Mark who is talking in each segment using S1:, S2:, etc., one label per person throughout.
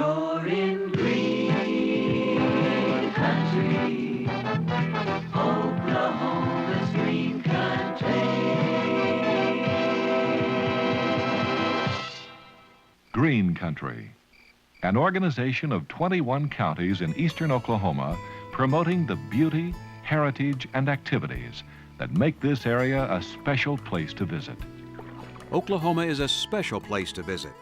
S1: You're in green country, Oklahoma's green country.
S2: Green Country, an organization of 21 counties in eastern Oklahoma promoting the beauty, heritage, and activities that make this area a special place to visit.
S3: Oklahoma is a special place to visit.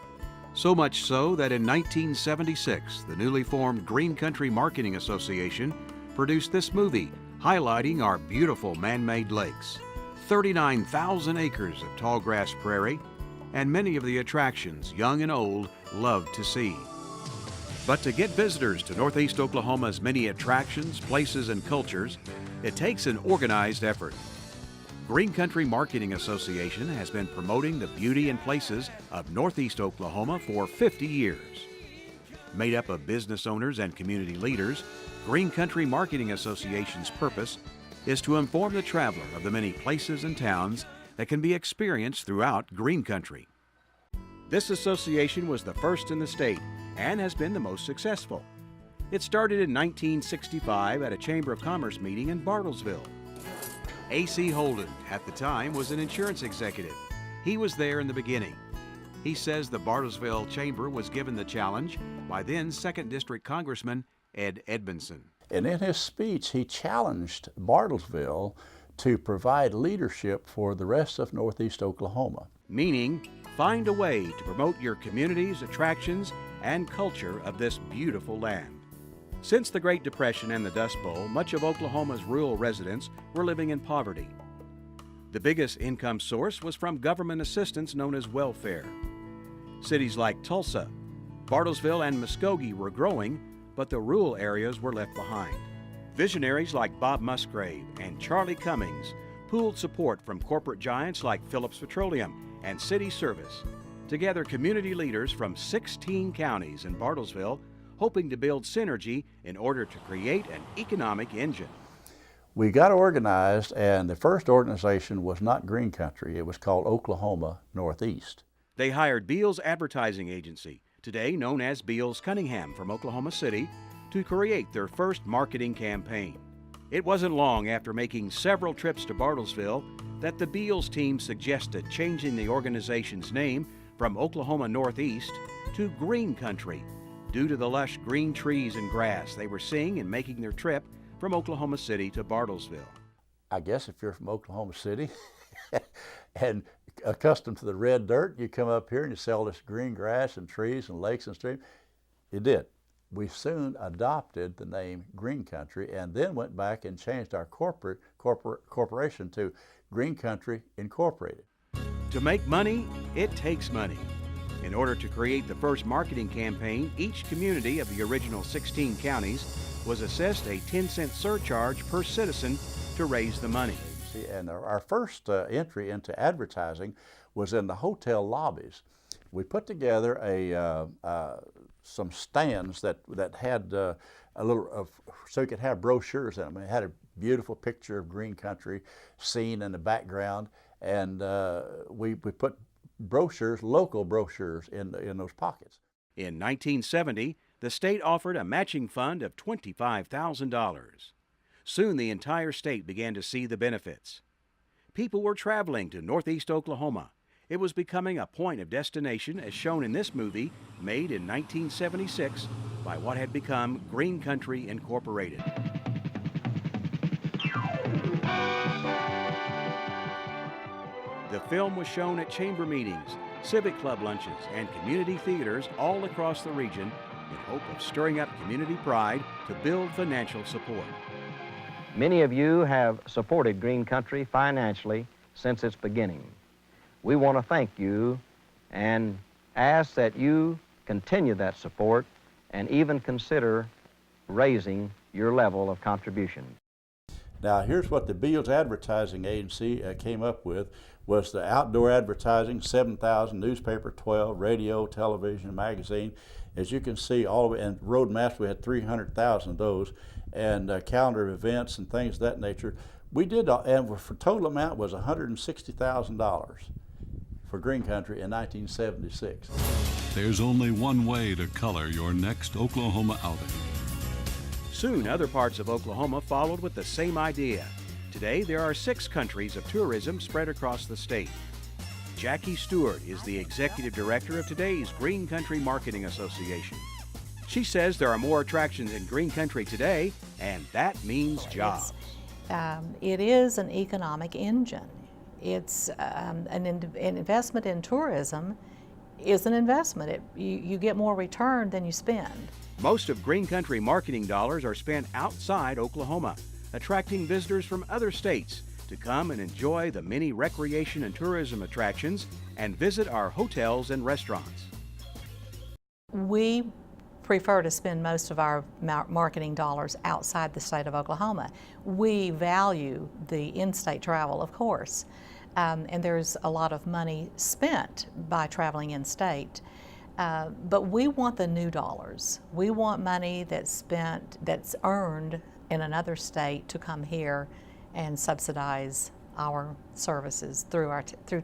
S3: So much so that in 1976, the newly formed Green Country Marketing Association produced this movie highlighting our beautiful man-made lakes, 39,000 acres of tall grass prairie, and many of the attractions young and old love to see. But to get visitors to Northeast Oklahoma's many attractions, places, and cultures, it takes an organized effort. Green Country Marketing Association has been promoting the beauty and places of Northeast Oklahoma for 50 years. Made up of business owners and community leaders, Green Country Marketing Association's purpose is to inform the traveler of the many places and towns that can be experienced throughout Green Country. This association was the first in the state and has been the most successful. It started in 1965 at a Chamber of Commerce meeting in Bartlesville. A.C. Holden, at the time, was an insurance executive. He was there in the beginning. He says the Bartlesville Chamber was given the challenge by then 2nd District Congressman Ed Edmondson.
S4: And in his speech, he challenged Bartlesville to provide leadership for the rest of Northeast Oklahoma.
S3: Meaning, find a way to promote your community's attractions and culture of this beautiful land. Since the Great Depression and the Dust Bowl, much of Oklahoma's rural residents were living in poverty. The biggest income source was from government assistance known as welfare. Cities like Tulsa, Bartlesville, and Muskogee were growing, but the rural areas were left behind. Visionaries like Bob Musgrave and Charlie Cummings pooled support from corporate giants like Phillips Petroleum and City Service. Together, community leaders from 16 counties in Bartlesville hoping to build synergy in order to create an economic engine.
S4: We got organized, and the first organization was not Green Country. It was called Oklahoma Northeast.
S3: They hired Beals Advertising Agency, today known as Beals Cunningham, from Oklahoma City, to create their first marketing campaign. It wasn't long after making several trips to Bartlesville that the Beals team suggested changing the organization's name from Oklahoma Northeast to Green Country, due to the lush green trees and grass they were seeing in making their trip from Oklahoma City to Bartlesville.
S4: I guess if you're from Oklahoma City and accustomed to the red dirt, you come up here and you see all this green grass and trees and lakes and streams. You did. We soon adopted the name Green Country and then went back and changed our corporation to Green Country Incorporated.
S3: To make money, it takes money. In order to create the first marketing campaign, each community of the original 16 counties was assessed a 10-cent surcharge per citizen to raise the money.
S4: And our first entry into advertising was in the hotel lobbies. We put together some stands that had a little, so you could have brochures in them. It had a beautiful picture of Green Country seen in the background, and we put brochures, local brochures, in those pockets.
S3: In 1970, the state offered a matching fund of $25,000. Soon the entire state began to see the benefits. People were traveling to Northeast Oklahoma. It was becoming a point of destination as shown in this movie made in 1976 by what had become Green Country Incorporated. The film was shown at chamber meetings, civic club lunches, and community theaters all across the region in hope of stirring up community pride to build financial support.
S5: Many of you have supported Green Country financially since its beginning. We want to thank you and ask that you continue that support and even consider raising your level of contribution.
S4: Now here's what the Beals Advertising Agency came up with, was the outdoor advertising, 7,000, newspaper 12, radio, television, magazine. As you can see, all of it, and road maps, we had 300,000 of those, and calendar of events and things of that nature. We did, and for total amount was $160,000 for Green Country in 1976.
S6: There's only one way to color your next Oklahoma outing.
S3: Soon, other parts of Oklahoma followed with the same idea. Today, there are 6 countries of tourism spread across the state. Jackie Stewart is the executive director of today's Green Country Marketing Association. She says there are more attractions in Green Country today, and that means jobs.
S7: It is an economic engine. It's an investment in tourism is an investment. You get more return than you spend.
S3: Most of Green Country marketing dollars are spent outside Oklahoma, attracting visitors from other states to come and enjoy the many recreation and tourism attractions and visit our hotels and restaurants.
S7: We prefer to spend most of our marketing dollars outside the state of Oklahoma. We value the in-state travel, of course, and there's a lot of money spent by traveling in-state. But we want the new dollars. We want money that's earned in another state to come here and subsidize our services through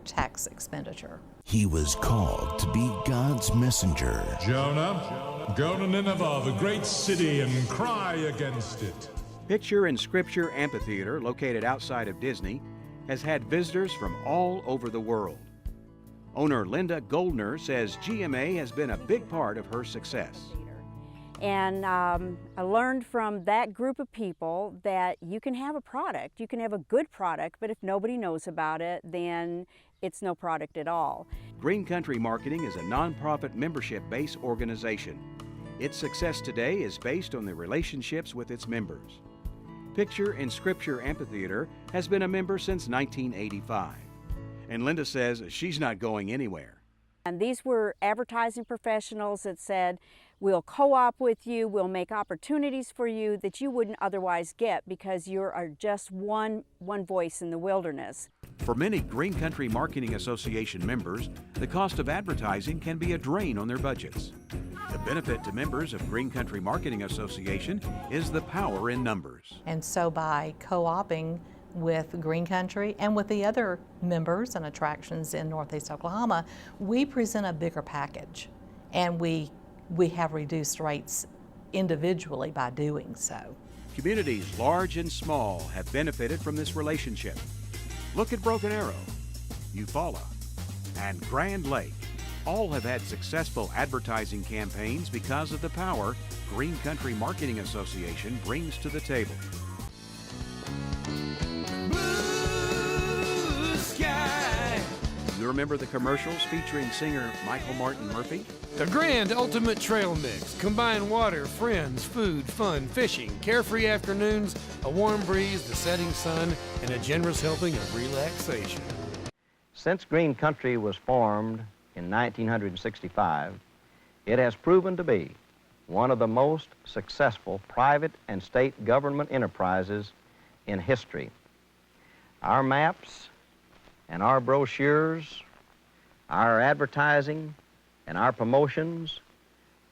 S7: tax expenditure.
S8: He was called to be God's messenger.
S9: Jonah, go to Nineveh, the great city, and cry against it.
S3: Picture in Scripture Amphitheater, located outside of Disney, has had visitors from all over the world. Owner Linda Goldner says GMA has been a big part of her success.
S10: And I learned from that group of people that you can have a product, you can have a good product, but if nobody knows about it, then it's no product at all.
S3: Green Country Marketing is a nonprofit membership-based organization. Its success today is based on the relationships with its members. Picture in Scripture Amphitheater has been a member since 1985. And Linda says she's not going anywhere.
S10: And these were advertising professionals that said, we'll co-op with you, we'll make opportunities for you that you wouldn't otherwise get because you are just one voice in the wilderness.
S3: For many Green Country Marketing Association members, the cost of advertising can be a drain on their budgets. The benefit to members of Green Country Marketing Association is the power in numbers.
S7: And so by co-oping with Green Country and with the other members and attractions in Northeast Oklahoma, we present a bigger package, and we have reduced rates individually by doing so.
S3: Communities large and small have benefited from this relationship. Look at Broken Arrow, Eufaula, and Grand Lake. All have had successful advertising campaigns because of the power Green Country Marketing Association brings to the table.
S1: Blue sky.
S3: You remember the commercials featuring singer Michael Martin Murphey?
S11: The grand ultimate trail mix. Combine water, friends, food, fun, fishing, carefree afternoons, a warm breeze, the setting sun, and a generous helping of relaxation.
S5: Since Green Country was formed in 1965, it has proven to be one of the most successful private and state government enterprises in history. Our maps and our brochures, our advertising and our promotions,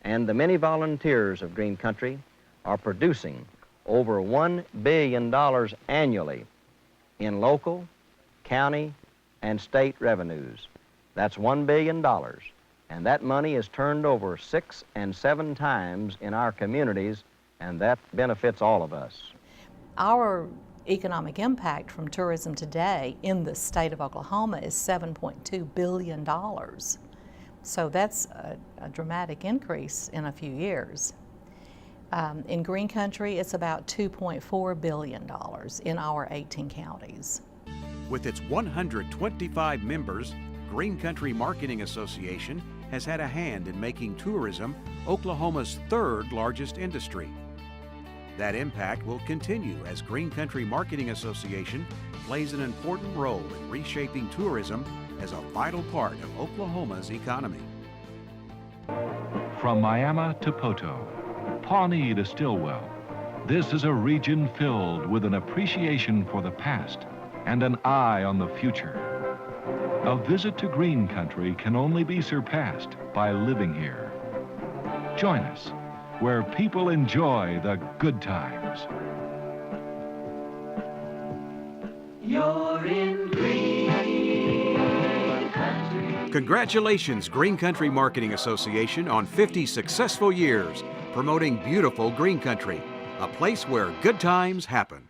S5: and the many volunteers of Green Country are producing over $1 billion annually in local, county, and state revenues. That's $1 billion, and that money is turned over 6 and 7 times in our communities, and that benefits all of us.
S7: Our economic impact from tourism today in the state of Oklahoma is $7.2 billion. So that's a dramatic increase in a few years. In Green Country, it's about $2.4 billion in our 18 counties.
S3: With its 125 members, Green Country Marketing Association has had a hand in making tourism Oklahoma's 3rd largest industry. That impact will continue as Green Country Marketing Association plays an important role in reshaping tourism as a vital part of Oklahoma's economy.
S2: From Miami to Poto, Pawnee to Stillwell, this is a region filled with an appreciation for the past and an eye on the future. A visit to Green Country can only be surpassed by living here. Join us where people enjoy the good times.
S1: You're in Green Country.
S3: Congratulations, Green Country Marketing Association, on 50 successful years promoting beautiful Green Country, a place where good times happen.